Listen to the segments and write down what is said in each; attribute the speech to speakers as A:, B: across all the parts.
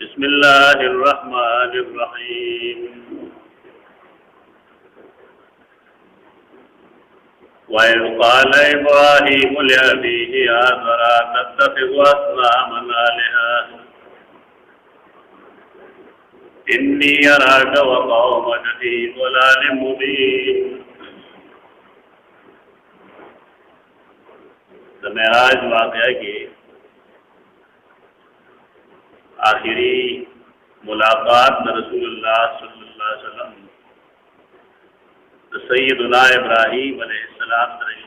A: बिस्मिल्लाहिर्रहमानिर्रहीम। वइज़ क़ाल इब्राहीमु लिअबीहि आज़रा तत्तख़िज़ु असनामन आलिहा इन्नी अराक व क़ौमक फ़ी ज़लालिम मुबीन। मेराज वाक़या की आखिरी मुलाकात रसूलुल्लाह सल्लल्लाहु अलैहि वसल्लम सैयदुना इब्राहीम अलैहिस्सलाम तरह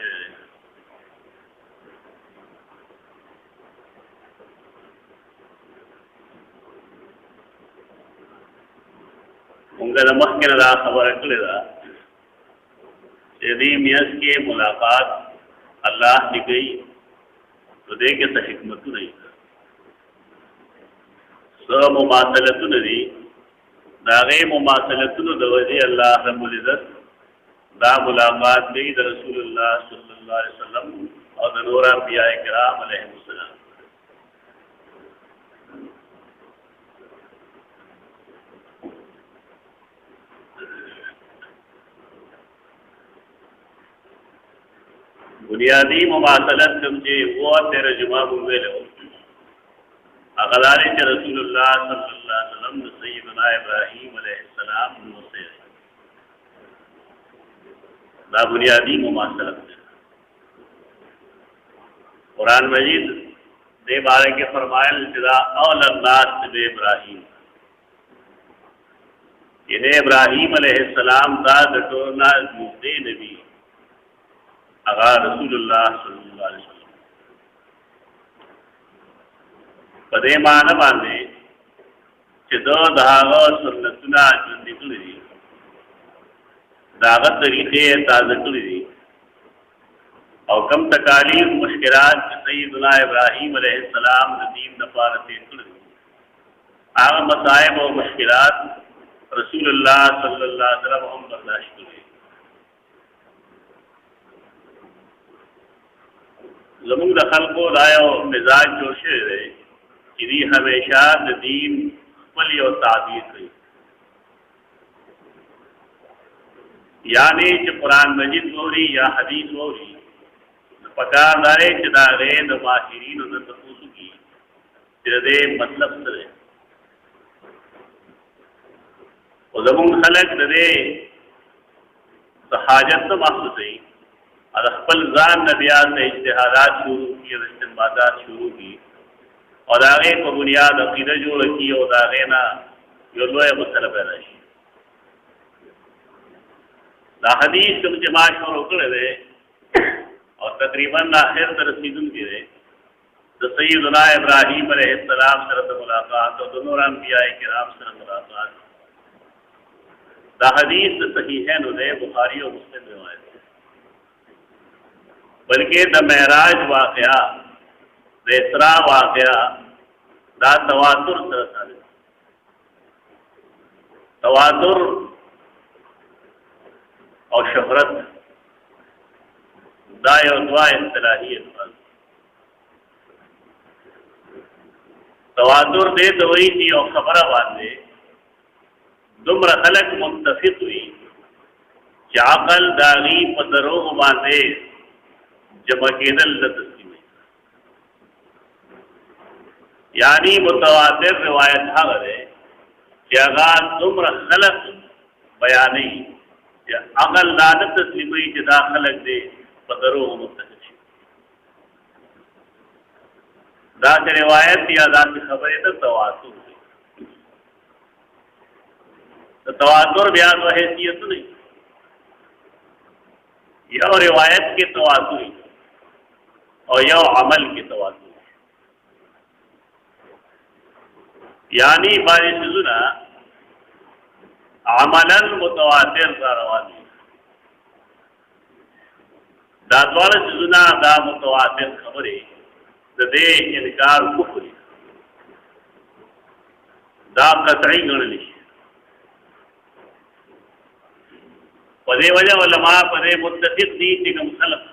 A: उनका नमक के नदा खबर अकलेदा यदि मियस के मुलाकात अल्लाह की गई तो देखे तो हिकमत नहीं सब मुमासलतुन दी दागे मुमासलतुन दवजी अल्लाह रब्बुल इज़्ज़त दा मुलाकात गई रसूलुल्लाह सल्लल्लाहु अलैहि वसल्लम और नूरा अंबिया किराम अलैहिस्सलाम। बुनियादी मुमासलत समझे वो तेरे जुमा मुंगे लो अगलारे के रसूलुल्लाह सल्लल्लाहु अलैहि वसल्लम सैयदना इब्राहीम अलैहिस्सलाम से दा बुनियादी मुमासलत कुरान मजीद दे बारे के फरमायल जदा औलन्नास बे इब्राहीम इन्हें इब्राहीम अलैहिस्सलाम दा दटोना मुद्दे नबी अगा रसूलुल्लाह सल्लल्लाहु अलैहि वसल्लम पदे मान बांधे चिदो दागा सुन्नतुना जंदिकुली दागत तरीक़े ताज़कुली और कम तकालीफ मुश्किलात सैयदना इब्राहीम अलैहिस्सलाम नदीम नफारत आग मसाइब और मुश्किलात रसूलुल्लाह सल्लल्लाहु अलैहि वसल्लम हम बर्दाश्त करें। ज़मीन दखल को लाया मिजाज जोशे रहे कि हमेशा नदीम फली और ताबीर करी यानी जो कुरान मजीद होरी या हदीस होरी पकार दारे चिदारे माहिरीन उधर तपूसु की चिरदे मतलब सरे और ज़मीन खलक दे हाजत तो मख्सूस है अखबल जान नबियात ने इज्तिहादात शुरू की और इस्तेमादात शुरू की और आगे को बुनियाद अकीदा जो रखी और आगे ना यो लोए मसला पैदा की ला हदीस तुम जमात को रोक ले और तकरीबन आखिर तरसीदुन की रे तो सैयदना इब्राहीम अलैहिस्सलाम से मुलाकात और दोनों अंबिया किराम से मुलाकात ला हदीस सही है नुदे बुखारी और मुस्लिम रिवायत बल्कि द महराज वाक़या द इसरा वाक़या दा तवातुर तवातुर और शहरत दाय और दुआ इस्तिलाही तवातुर दे तो वही थी और खबर बांधे दुम्र खलक मुंतफिक हुई चाकल दागी पदरों बांधे जमकेदल तस्लीम यानी मुतवातिर रिवायत है कि अगर दुम्र खलक बयानी या अकल लादत तस्लीम जदा खलक दे पदरो मुतफिक दात रिवायत या दात खबर तो तवातुर तो तवातुर बयान व हैसियत नहीं यह रिवायत के तवातुर और यह अमल के तवातुर यानी बारिश सुना अमलन मुतवातिर का रवानी दातवाल सुना दा मुतवातिर खबरे दे इनकार कुफरी दा कतई गणली पदे वजह उलमा पदे मुत्तफिक दी निगम खलक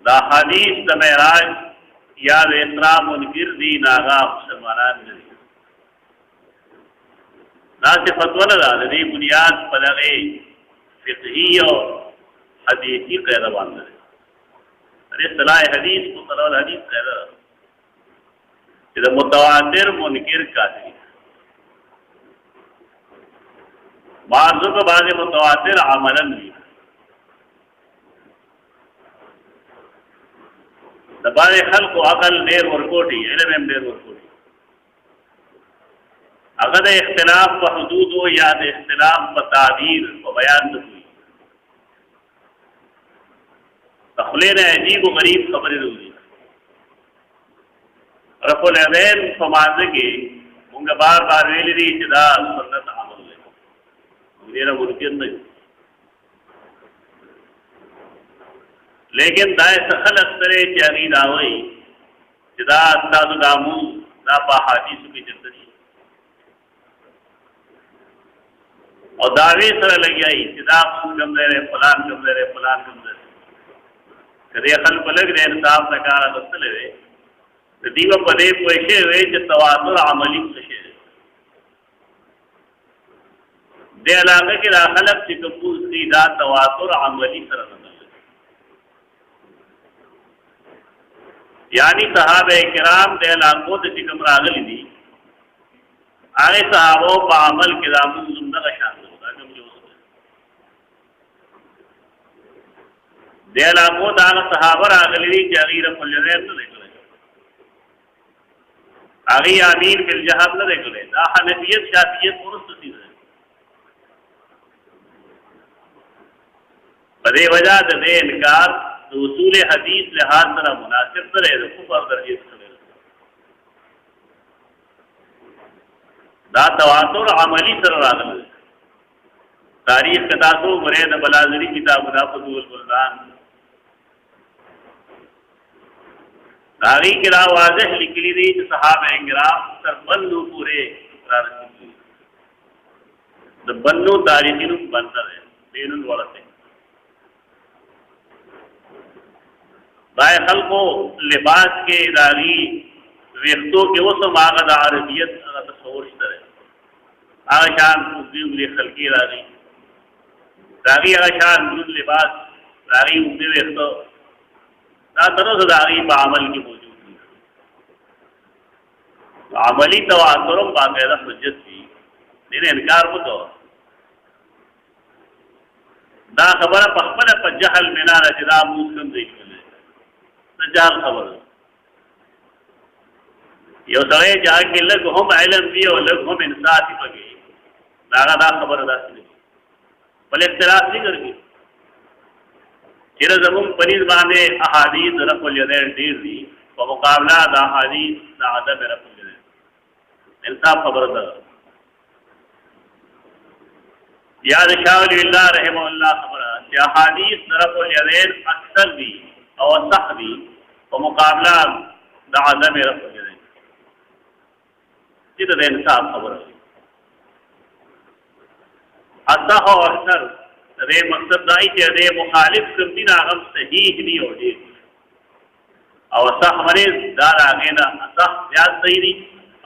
A: दा हदीस द महराज या इसरा मुनकिर दी नागा मुसलमान مسلمانان نه دي دا چې فتوا نه ده د دې بنیاد په دغه فقهي او حدیثي قاعده باندې ده اصطلاح حدیث مصطلح الحدیث قاعده چې د متواتر منکر کافي بعضو کو بعض متواتر عملا دي د باندې خلق او عقل ډېر ورکوټي علم هم ډېر ورکوټي هغه د اختلاف په حدود او یا د اختلاف په تعبیر او بیان نه کوي تخلینا عجیب و غریب خبرې وروړي رب العالمین په مازه کې موږ بار بار ویلي دي چې دا سنت عمل دی دې نه ورته نه لیکن دا خلق سره چې هغه دا وایي چې دا تاسو دامو دا په حدیثو کې چرته دي او داوی سره لګیایي چې دا کوم دی فلان کوم دی فلان کوم دی کله خلک بلګ دې انصاف نه کار غوښتلې وي د دیو په دې پوښې وي چې تواتر عملی څه شي د علاقه کې خلک چې کوم دي دا تواتر عملی سره نه یعنی صحابه کرام د علاقو د کوم راغلي دي هغه صحابه په عمل کې د موږ څنګه شامل د علاقو دا صحابه راغلي چې غیر کلنه نه لیکل هغه امین بالجهاد نه لیکل دا حنفیت شافعیت ورسته دي په دې وجہ د انکار د اصول حدیث لحاظ سره مناسب سره د کفر درجه سره دا تواتر عملی سره راغلی تاریخ کدا تو غره د بلازری کتاب دا فضول بلدان داغی کرا واضح لکلی دی چې صحابه کرام تر بنو پورے رارسي د بنو تاریخینو بندر ہے دینن ورته دای خلقو لباس کې داغي وختو کې اوسه ماغه د عربیت هغه تصور شته هغه شان دې خلقي راغي داغي هغه شان د لباس داغي دې وختو دا ترڅ داغي په عمل کې موجود دي عملی تواتر باقاعده حجت دي دې انکار وکړو دا خبره په خپل په جهل بنا راځي دا مسلم دی سجال خبر یو سره چې کې لږ هم علم دی او لږ هم انصافي پکې دا خبر راځي بل اختلاف نه کوي چې زمون پنځ باندې احادیث رفع الیدین ډیر دي په مقابله د احادیث د عدم رفع الیدین انصاف خبر ده یاد شاول الله رحمه الله خبره چې احادیث رفع الیدین اکثر دي او صح دي په مقابله د عدم رفع الیدین چې د انصاف خبره اصح او اکثر دې مقصد دای چې دې مخالف کوم دین هغه صحیح دی او دې او صح مریض دا راغې نه صح زیات صحیح دي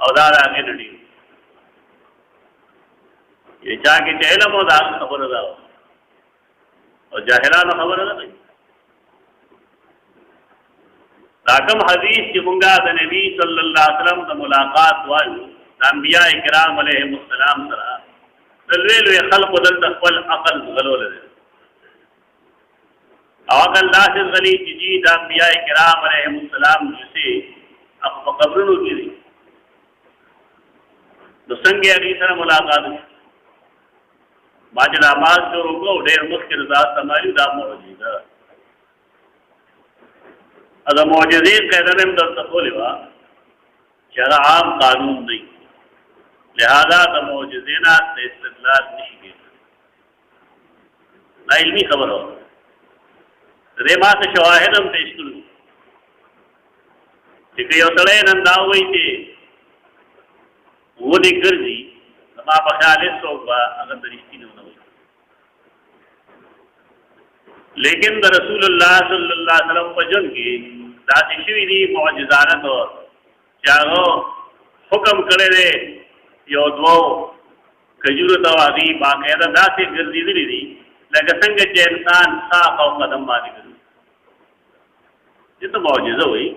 A: او دا راغې نه دي یې چا کې علم او دا خبره ده او جاهلانو خبره ده دا کوم حدیث چې مونږه د نبی صلی الله علیه وسلم د ملاقات وایو د انبیاء کرام علیهم السلام سره دلوی خلق دل خپل عقل غلول دي او عقل داسې غلي چې جی د انبیاء کرام علیهم السلام چې په قبرونو کې دي د څنګه هغه سره ملاقات باج نماز شروع کو ډېر مخکې ذات سمایو دا معجزه ادا معجزې قاعده هم د تقول وا چې عام قانون دی لہذا د معجزینا د استدلال نشي کېږي دا علمي خبره ده ما ته شواهد هم پیش کړو چې یو سړی نن دا وایي چې ودی ګرځي ما په خیال څوک به هغه درشتي نه وایي لیکن د رسول الله صلی الله علیه وسلم په جون کې دا شوی دی معجزانه تو چاغو حکم کم کړی دی یو دوه کجورو ته هغې باقاعده داسې ګرځېدلي دي لکه څنګه چې انسان ساق او قدم باندې ګرځي. دې ته معجزه وایي.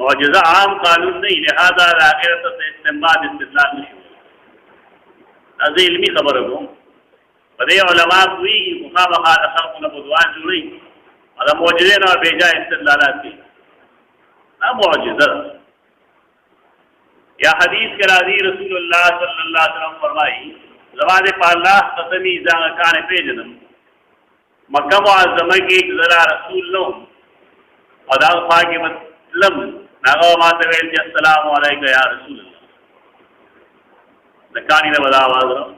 A: معجزه عام قانون نه وي، لهذا د هغې ته استنباط استدلال نه شي ویلی. دا زه علمي خبره کوم. په دې علما پوهېږي خو خامخا د خلقو نه بدعا جوړوي او د معجزې نه بېجا استدلالات کوي. دا معجزه ده. یا حدیث کے راضی رسول اللہ صلی اللہ علیہ وسلم فرمائی زمان پا اللہ قسمی زانگا کانے پہ جنم مکہ معظمہ کی ذرا رسول لهم اور داغ پاکی مطلم ناغو ماتویل جی السلام علیکہ یا رسول اللہ نکانی نے بدا آواز رہا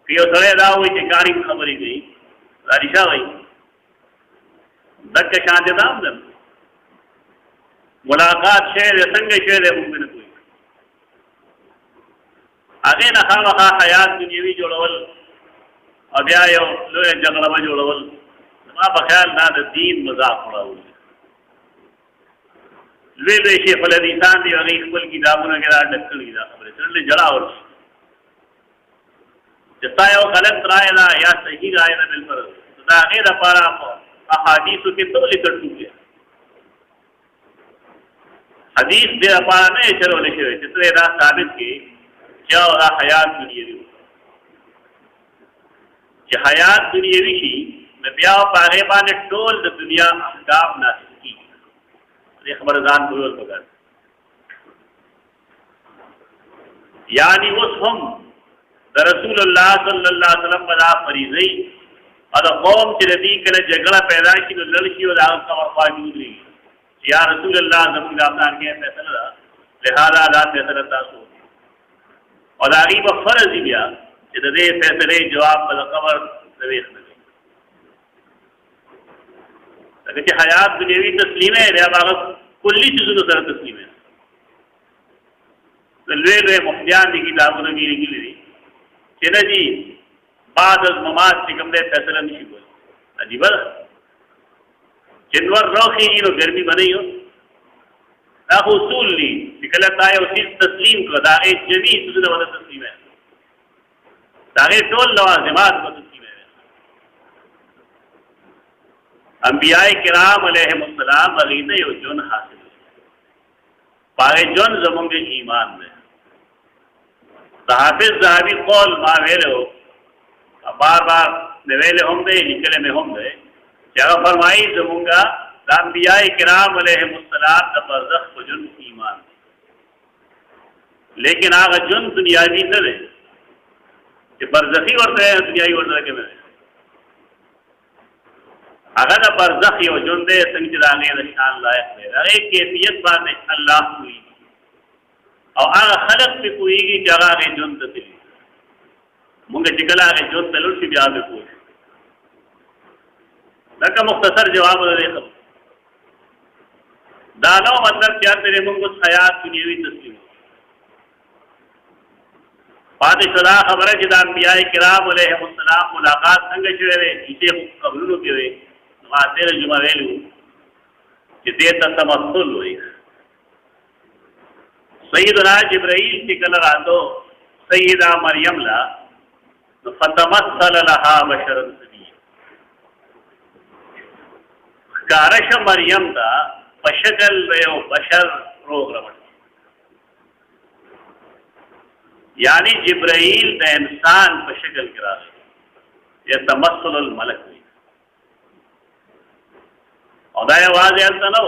A: کہ یہ سڑے دا ہوئی کہ کانی خبری گئی راشا گئی دک شانتے دام دن ملاقات شعر څنګه شعر ممکن کوي هغه نه خامخا حیات دنیوي جوړول او بیا یو لوی جګړه جوړول ما په خیال دا د دین مذاق وړول لوی لوی شیخ الحدیثان دی هغه خپل کتابونه کې را ډکړي دا خبره سره جړا ورشي چې تا یو غلط رائے دا یا صحیح رائے نه بالفرض دا غیر لپاره احادیث کې ټول کټوږي حدیث دې لپاره نه چلول شوی چې ته دا ثابت کې چې دا حیات دنیوي چې حیات دنیوي شي نو بیا په هغه باندې ټول د دنیا احکام نافذ کیږي. دې خبره ځان ګورل وکړ. یعنی اوس هم د رسول الله صلی الله علیه وسلم بلا فریضه او د قوم چې دې کله جګړه پیدا شي نو لړ شي او دا خبره موجود وي یا رسول الله زموږ د افغان کې فیصله ده لہذا دا فیصله تاسو او دا غیبه فرض بیا چې د دې فیصله جواب په قبر دویخ نه لکه چې حیات دنیوي تسلیمه دی هغه کلی چیزونو سره تسلیمه د لوی لوی مفتیان دي کتابونه کې لیکلي دي چې نه دي بعد از ممات چې کوم دې فیصله نشي کولی. عجیب ده جنور روخی نو گرمی بنی ہو دا اصول لی چې کله تا یو چیز تسلیم کړه دا یې جمی څه ولا تسلیم ہے دا یې ټول لوازمات کو تسلیم ہے. انبیاء کرام علیهم السلام غیده یو جون حاصل پاره جون زمونږ ایمان دی. حافظ ذهبی قول ما ویلو بار بار ویلے هم دی لیکل مې هم دی چې فرمایي زمونږه د انبیاء کرام علیهم السلام د برزخ په جون ایمان دی لیکن هغه جون دنیاوی نه دی چې برزخی ورته دنیاوی ورته کې نه هغه د برزخ یو جون دی څنګه چې د هغې د شان لایق دی هغې کیفیت باندې الله کوي او هغه خلق پې پوهېږي چې هغه هغې جون ته تلي مونږ چې کله هغې جون ته لوړ شي بیا به پوه شو. لکه مختصر جواب دی دا نو مطلب چې هر موږ اوس حیات دنیوي تسلیم پاتې شدا خبره چې د انبیاء کرام علیهم السلام ملاقات څنګه شوې وي چې قبرونو کې وي ما تیر جمعه ویلو چې دې ته تمثل وایي. سیدنا جبرائیل چې کله راتو سیدہ مریم لا فتمثل لها بشرا کارش مریم دا پشکل یو بشر روغ روان یعنی جبرائیل دا انسان پشکل کرا یہ تمثل الملک ہوئی اور دا آواز ایلتا نو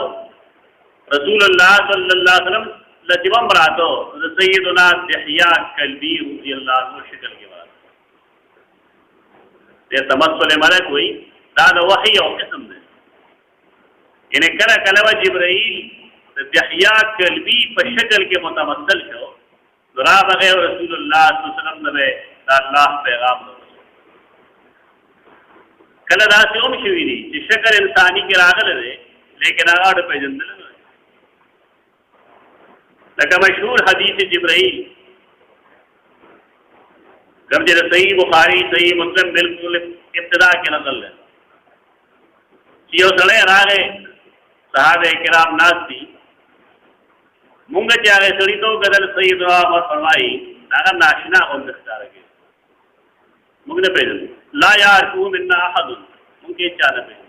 A: رسول اللہ صلی اللہ علیہ وسلم لجبم براتو سیدنا دحیاء کلبی رضی اللہ عنہ شکل کے بعد یہ تمثل ملک ہوئی دا دا وحی او قسم دے یعنی کله کله جبرائیل د دحیاء کلبی په شکل کې متمثل شو درا بغیر رسول الله صلی الله علیه وسلم نه د الله پیغام کله داسې هم شوي دي چې شکل انساني کې راغلی دی لیکن هغه ډېر پیژندل نه لکه مشهور حدیث جبرائیل کوم چې صحیح بخاری صحیح مسلم بالکل ابتدا کې نقل ہے چې یو سړی راغی صحابه کرام ناس دي مونږ چې هغه سړی ته غدل سیدنا عمر فرمایي هغه ناشنا هم ښکارږي مونږ نه پیژنو لا یعرفو منا احد مونږ یې چا نه پیژنو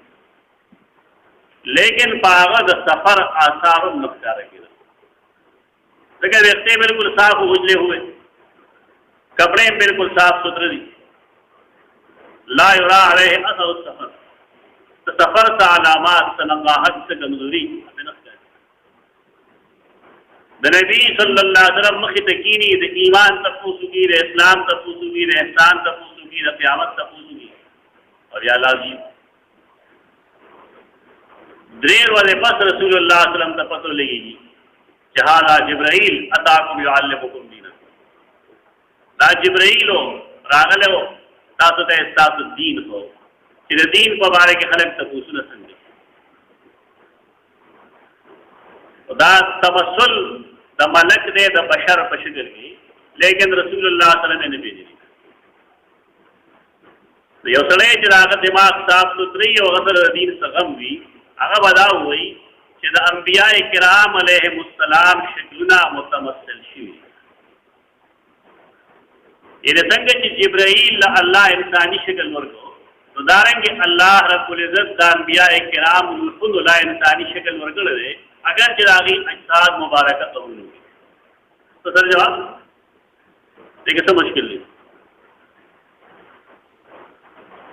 A: لیکن پاغه د سفر آثار هم ښکارږي ځکه وخته بالکل صاف وجلے ہوئے کپڑے بالکل صاف ستھرے دي لا یرا علیہ اثر السفر سفر تا علامات سنقاحت سے کمزوری د نبی صلی الله علیه وسلم مخ تکینی د ایمان تفوسو کی د اسلام تفوسو کی د احسان تفوسو کی د قیامت تفوسو کی اور یا لازم دریر والے پس رسول اللہ صلی اللہ علیہ وسلم ته پتو لګیږي جهالا جبرائیل اتاکم یعلمکم دینا دا جبرائیل راغله تاسو ته تاسو دین کو چې د دین په اړه کې خلک تفوسو نه څنګه دا تمثل د ملک دے د بشر په شکل کې لیکن رسول الله صلی الله علیه وسلم نه پیژني یو سړی چې هغه دماغ صاف سوتري او غسل دین څخه وي هغه ودا وایي چې د انبیاء کرام علیهم السلام شکلونه متمثل شي یعنی څنګه چې جبرائیل الله انساني شکل ورکو نو دارنګ الله رب العزت د انبیاء کرام له انساني شکل ورکړل دی اگر چراغی اجساد مبارکہ قبول ہوگی تو سر جواب دیکھیں سب مشکل نہیں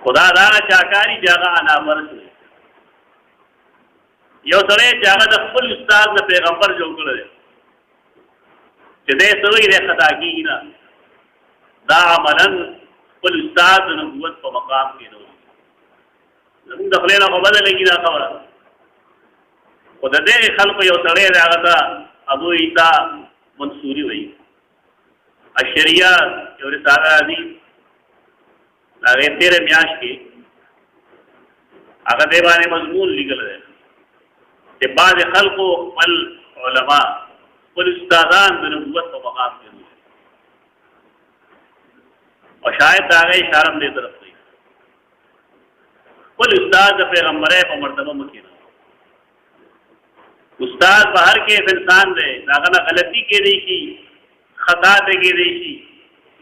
A: خدا دارا چاکاری جاگا انا مرس ہے یو سرے جاگا دا خل استاد نا پیغمبر جو کرے کہ دے سوئی دے خطا کی نا دا عملاً خل استاد نبوت پا مقام کی نو زمین دخلینا کو بدل لگی دا خبرہ خود دې خلق یو سړی دی هغه ته ابو عیسی منصوری وایي اشریه یو رساله دي هغه تیرې میاشت کې هغه دې باندې مضمون لیکل دی چې بعض خلقو خپل علما خپل استادان د نبوت په مقام کې دي او شاید هغه اشاره دې طرف دی خپل استاد د پیغمبره په مرتبه مکه استاد بہر کے انسان دے ناغنا غلطی کے دی شی خطا دے کے دی شی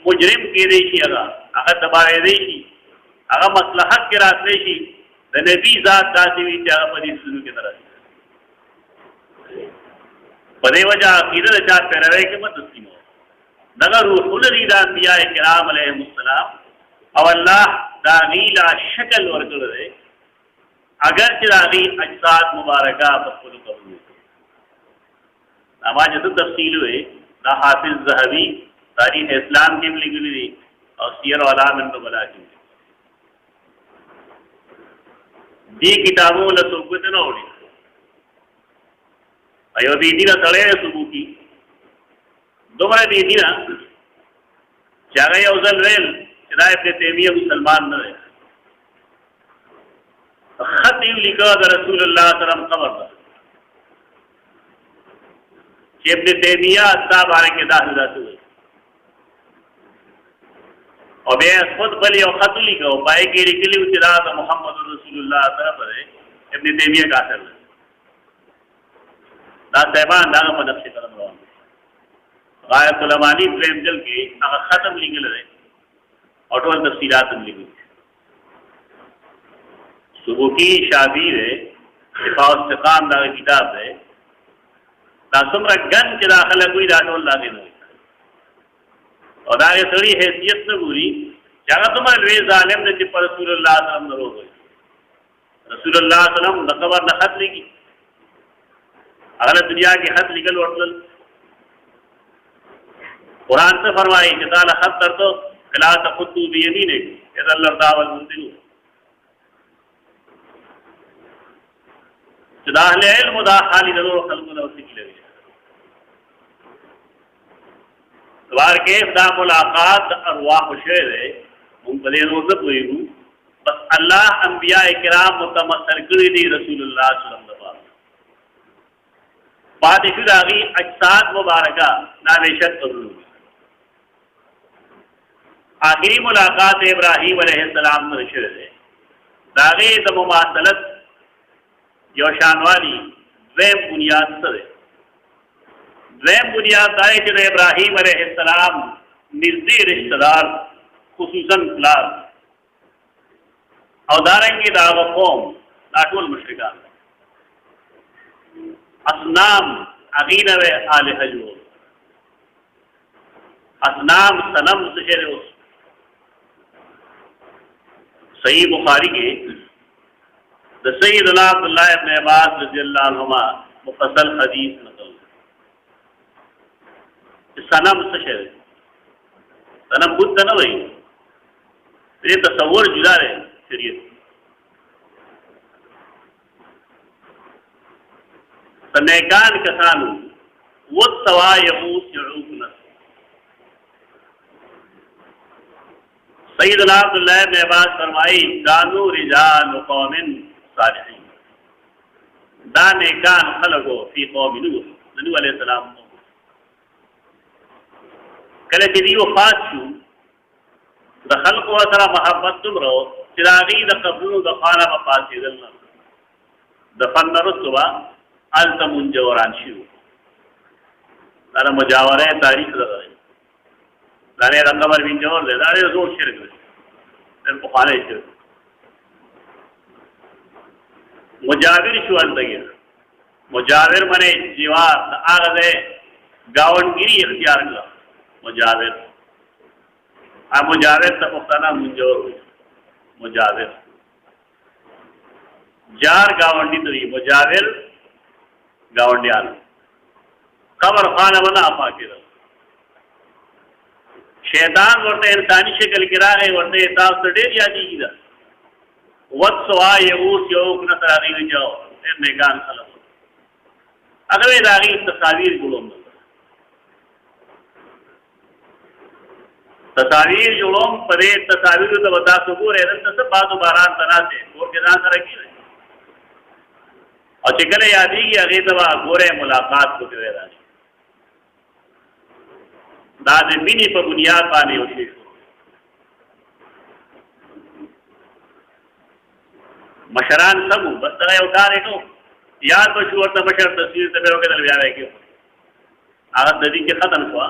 A: مجرم کے دی شی اگر دبارے دی شی اگر مصلحت کے راستے شی دا نبی ذات داتی ہوئی چاہا پدی سنو کے طرح پدے وجہ عقیدہ چاہت پہ روے کے مت تسلیم ہو نگر روح الری دا انبیاء کرام علیہ السلام او اللہ دا غیلہ شکل ورکل دے اگر چراغی اجساد مبارکہ بخلو قبول اما جدو تفصیل ہوئے نا حافظ ذہبی تاریخ اسلام کی بھی لکھی دی اور سیر و علام النبلاء کی دی کتابوں لسوکت نہ ہوئی ایو دی دینا سڑے صبح کی دوبارہ دی دینا چاگئی اوزل ویل چنا ابن تیمیہ مسلمان نہ رہے خط یو لکھا دا رسول اللہ صلی اللہ علیہ وسلم خبر دا کہ ابن تیمیہ صاحب آنے کے داخل داتے ہوئے اور بے خود بلی اور خط لکھا ہو پائے کہ رکلی اترا دا محمد رسول اللہ طرف ہے ابن تیمیہ کا اثر ہے دا صاحبان دا غم نقش کرم روان غایت علمانی پریم جل کے اگر ختم لکھل رہے اور ٹول تفصیلات لکھل سبوکی شابیر ہے شفاء استقام دا کتاب ہے دا سمرا گن چی داخل کوئی دا ٹول لاغی نوئی اور دا یہ سڑی حیثیت نبوری چاگا تمہر روی ظالم نے چی پر رسول اللہ صلی اللہ علیہ وسلم نروز ہوئی رسول اللہ صلی اللہ علیہ وسلم نقبر نخط لگی اگر دنیا کی خط لگل ورطل قرآن سے فرمائی جتال خط کر تو کلا تخطو بیمینک اذا اللہ دعوال منزلو جدا اہل علم دا خالی ضرور خلق دا اسی کی لگی دوار کے دا ملاقات ارواح شعر ہے منقدر روزت ہوئی ہوں بس اللہ انبیاء کرام متمثل کری دی رسول اللہ صلی اللہ علیہ وسلم بات اسی داغی اجساد مبارکہ ناویشت قبول ہوئی آخری ملاقات ابراہیم علیہ السلام نرشد ہے داغی دا مماثلت یو شانوالی دویم بنیاد سر ہے دویم بنیاد دا چې د ابراهیم علیه السلام نږدې رشتہ دار خصوصا پلار او دارنګې د هغه قوم دا ټول مشرکان اصنام هغې نه به الهه جوړ اصنام صنم څه شی دی اوس صحیح بخاری کې د سیدنا عبداللہ ابن عباس رضی اللہ عنہما مفصل حدیث نقل صنم څه شی دی صنم بت نه وایي دې تصور جدا دی شریعت فنیکان کسانو والسوا یغوث یعوق نصر سیدنا عبداللہ ابن عباس فرمائی کانو رجال قوم صالحین دا نیکان خلقو فی قوم نوح نوح علیہ السلام کله چې دی وفات شو د خلقو سره محبت دومره چې د هغې د قبرونو د خانه به پاڅېدل نه دفن نه وروسته به هلته منجوران شوي دا د مجاورې تاریخ دغه دی دا ډېر د قبر منجور دی دا ډېر زوړ شرک دی ډېر پخوانی شرک مجاور شو هلته مجاور معنی جوار د هغه ځای ګاونډګري اختیار کړه مجاور مجاور ته پښتانه منجور وي مجاور جار گاونډي ته وي مجاور گاونډیان قبر خانه ولا افا کړه شیطان ورته انساني شکل کې راغی ورته تاسو ډېر یادېږي دا وت سوا یوس یو نصر هغې جاو ډېر نیکان خلک هغه یې د هغې تصاویر جوړوم تصاویر جوړوم په دې تصاویرو ته به تاسو ګورئ دلته څه باد و باران ته ناستې کور کې ځان سره کېږي او چې کله یادېږي هغې ته به ګورئ ملاقات وکړئ راشي دا د مینې په بنیاد باندې یو شی شو مشران سمو بس دغه یو کار یې کوو یاد به شو ورته مشر تصویر ته به یې وکتل بیا به یې کېږو هغه تدې کې ختم شوه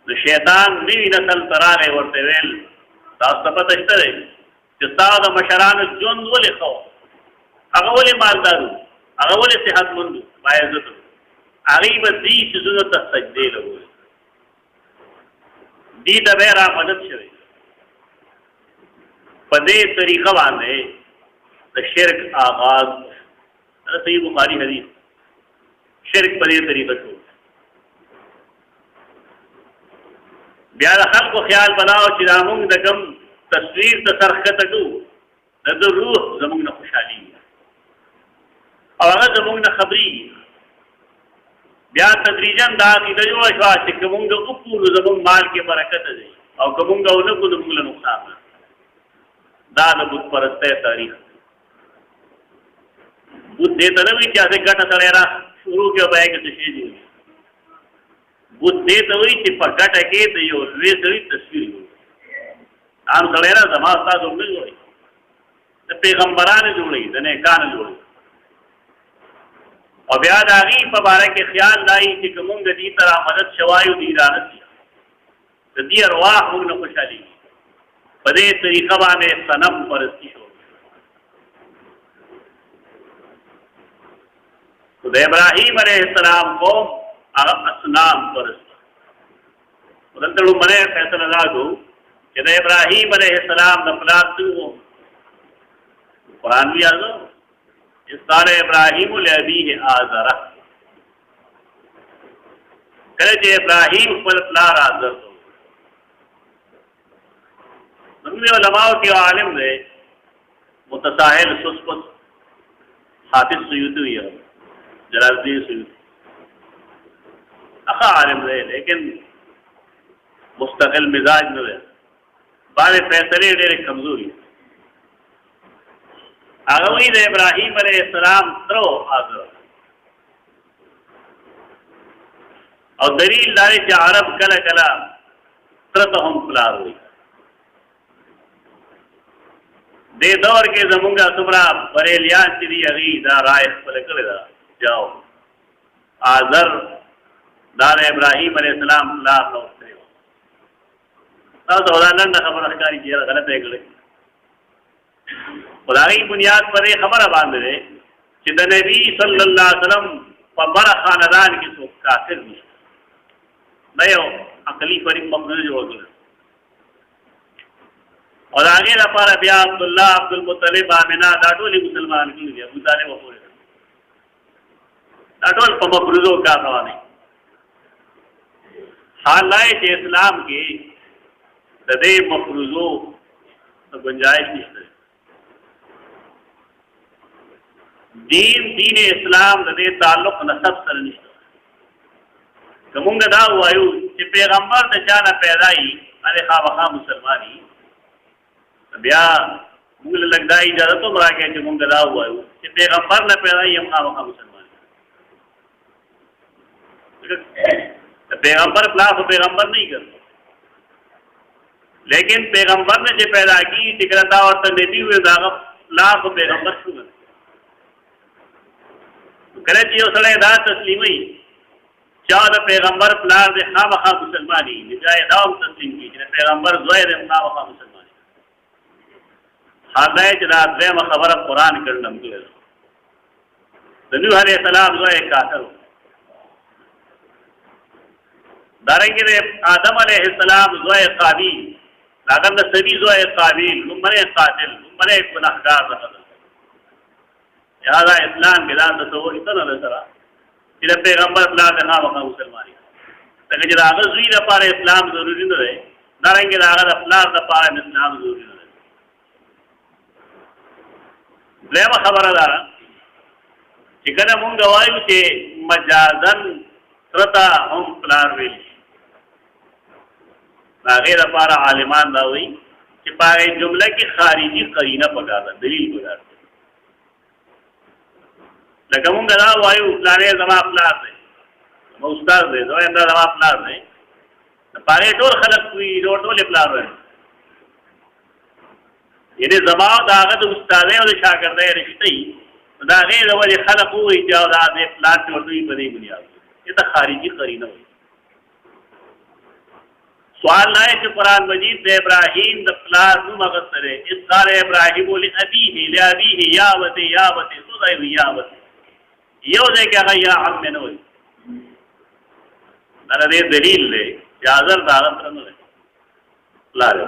A: د شیطان نوي نسل ته راغی ورته ویل تاسو ته پته شته دی چې ستا د مشرانو ژوند ولې ښه و هغه ولې مالدار و هغه ولې صحتمند و باعزت و هغې به دې څیزونو ته سجدې لګولې دې ته به یې را مدد شوی په دې طریقه باندې د شرک آغاز دا صحیح بخاري حدیث شرک په دې طریقه شو بیا د خلکو خیال بناو چې دا موږ د کوم تصویر ته سر ښکته کوو د ده روح زموږ نه خوشحالېږي او هغه زموږ نه خبرېږي بیا تدریجا دا عقیده جوړه شوه چې که موږ وکړو نو زموږ مال کې برکت دی او که موږ ونه کړو نو موږ له نقصان ده دا د بت پرستۍ تاریخ بت دې ته نه وایي چې هسې ګټه سړی را شروع کړي او به یې کې څه شی جوړي بت دې ته وایي چې په ګټه کې د یو لوی سړي تصویر جوړي عام سړی را زما ستاسو نه جوړي د پیغمبرانو جوړي د نیکانو جوړي او بیا د هغې په باره کې خیال دا وي چې که مونږ د دې طرح مدد شوایو دې را نه شي د دې ارواح مونږ نه خوشحالېږي په دې طریقه باندې صنم پرستي شو خو د ابراهیم علیه السلام قوم هغه اصنام پرست دلته لومړی فیصله دا کړو چې د ابراهیم علیه السلام د پلار څنګه قرآن وی آزو اس قال ابراهیم لابیه آزره کله چې ابراهیم خپل پلار آزر کړو زموږ علماء کې عالم دی متساهل سسپت حافظ سیوطی وی جلال الدین سیوطی اخا عالم دی لیکن مستقل مزاج نه دی باندې فیصلې ډېرې کمزوري هغه وی د ابراهیم علیه السلام ترو حاضر او دلیل دا چې عرب کله کله تر ته هم پلار وي دې دور کې زمونږه څومره بریلیان چې دي هغې دا رایه خپله کړې ده جاو آذر دا د ابراهیم علیه السلام پلار نو کړی و. تاسو دا لنډه خبره ښکاري چې غلطه یې کړې. خو د هغې بنیاد په دې خبره باندې دی چې د نبي صلی الله علیه وسلم په بره خاندان کې څوک کافر نشته. دا یو عقلي فریق مقصود جوړ کړی. او د هغې لپاره بیا عبدالله عبدالمطلب آمنه دا ټولې مسلمان کړي دي. ابو طالب وپورې دا ټول په مفروضو کار روان دي. حال دا چې اسلام کې د دې مفروضو گنجائش نشته. دین اسلام د دې تعلق نسب سره نشته. که مونږ دا وایو چې پیغمبر د چا نه پیدا وي هغه خامخا مسلمان وي، بیا موږ له لږ دا اجازه هم راکړئ چې مونږ دا وایو چې پیغمبر نه پیدا وي هم خامخا مسلمان وي. پیغمبر پلاس و پیغمبر نہیں کرتا، لیکن پیغمبر نے جو پیدا کی ٹکرتا اور تنبی ہوئے داغ پلاس و پیغمبر شو کرتا. کرے چی اسڑے دا تسلیمی چاہ دا پیغمبر پلاس دے خامخا مسلمانی نجائے داؤم تسلیم کی جنہیں پیغمبر زوئے دے خامخا مسلمانی. حال ہے جدا دویم خبر قرآن کرنم دے نوح علیہ السلام زوئے کافر ہو. دارنگی دے آدم علیہ السلام زوئے قابیل لاغر دا سبی زوئے قابیل نمبرے قاتل نمبرے گناہگار رہا. لہذا اسلام بیدان دا سوور اتنا نظرہ کہ پیغمبر اپنا دخوا وقا مسلمانی تاکہ جدا آغا زوئی دا پارے اسلام ضروری نہ رہے. دارنگی دا آغا دا اپنار دا پارے اسلام ضروری نہ رہے. لیم خبر دارا چکر مونگ گوائیو چے مجازن سرطا ہم پلار ویلی غیر پارا عالمان دا ہوئی کہ پاگئی جملہ کی خارجی قرینہ پکا دا دلیل گزار دے. لکہ مونگا دا وائیو پلانے زمان پلار دے استاد دے زمان زمان پلار دے پاگئی ٹول خلق کوئی ٹول پلار دے. یعنی زمان دا آغا دا استادے و دا شاکردے رشتے دا غیر ولی خلق ہوئی جاو دا دے پلار چوڑوئی بدی بنیاد. یہ تا خارجی قرینہ ہوئی. سوال لائے کہ قرآن مجید دے ابراہیم دا پلار نو مغصر ہے. اس قال ابراہیم لأبیه لأبیه یاوتی یاوتی سوزائی ہوئی یاوتی یو دے کہ اگر یا عم میں نوئی نانا دے دلیل لے جازر داغت رنو لے لارے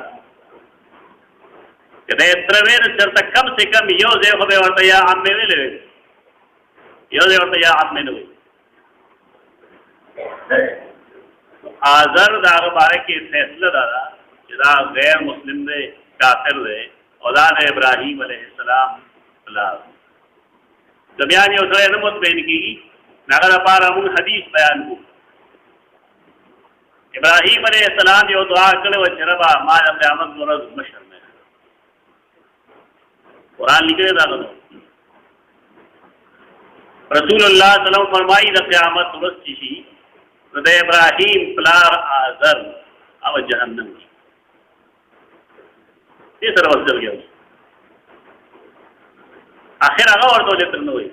A: کہ دے اتروین چرتا کم سے کم یو دے خود ورطا یا عم میں لے یو دے ورطا یا عم میں نوئی. آذر دا بارے کی فیصلہ دادا جدا غیر مسلم دے کافر دے اولاد ابراہیم علیہ السلام پلار دمیانی اسرے نمت بین کی نگر پارا من حدیث بیان کو. ابراہیم علیہ السلام یو دعا کرے و چربا مال قیامت ورز مشر میں قرآن لکھے دا گنو رسول اللہ صلی اللہ علیہ وسلم فرمائی دا قیامت ورز چیشی دے ابراہیم پلار آذر او جہنم کی یہ سر وزل گیا آخر آگا اور تو لیتر نوئی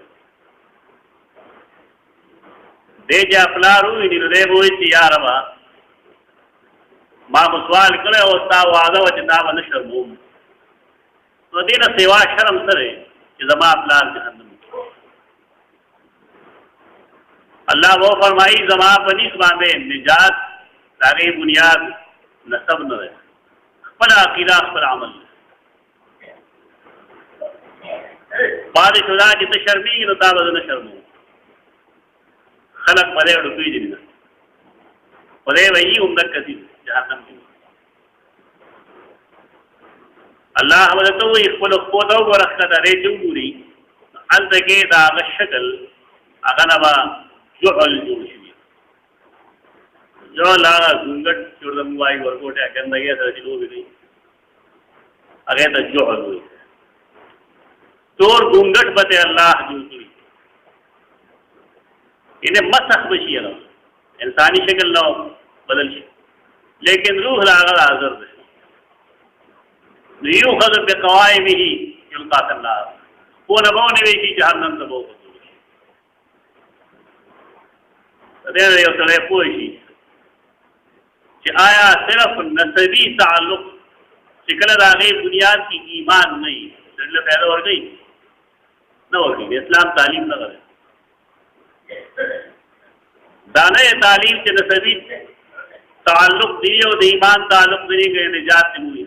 A: دے جا پلار ہوئی نیلو دے بوئی چی یا ربا ما مسوال کرے اوستا وعدہ و جناب نشرموم تو دینا سوا شرم سرے کہ زمان پلار جہنم. اللہ وہ فرمائی زمان پنیس باندے نجات داغی بنیاد نصب نہ رہے خپل عقیدہ خپل عمل بعد شدا کی تشرمی کی نتابت نہ شرمو خلق پدے اڑکوی جنگا پدے وہی امدک کسی جہنم کی. اللہ حمدتو اخبر اخبودو ورخت دارے جمہوری انتکے داغ شکل اغنبا جوحل جوشی جو لاغا گنگٹ چوردم وائی ورکوٹے اکن دگیا تر جلو بھی نہیں اگر تا جوحل ہوئی تور گنگٹ بتے اللہ جوشی انہیں مسخ بشی ہے انسانی شکل نو بدل شی لیکن روح لاغا حضر دے نیو خضر بے قوائمی ہی یلقات اللہ وہ نبونے ویشی جہنم تبو دې یو سره پوه شي چې آیا صرف نسبی تعلق چې کله د هغې بنیاد کې ایمان نه وي دله پیدا ورکوي نه ورکوي اسلام تعلیم نه کوي دا نه تعلیم چې نسبی تعلق دی او د ایمان تعلق دی کې نجات نه وي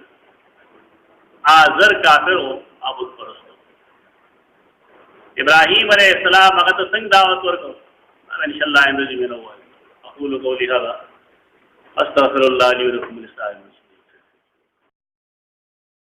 A: آزر کافر او ابوت پرست ابراهیم علیہ السلام هغه ته څنګه دعوت ورکړ ان شاء الله اندازې مې نو اقول قولي هذا استغفر الله لي ولكم ولسائر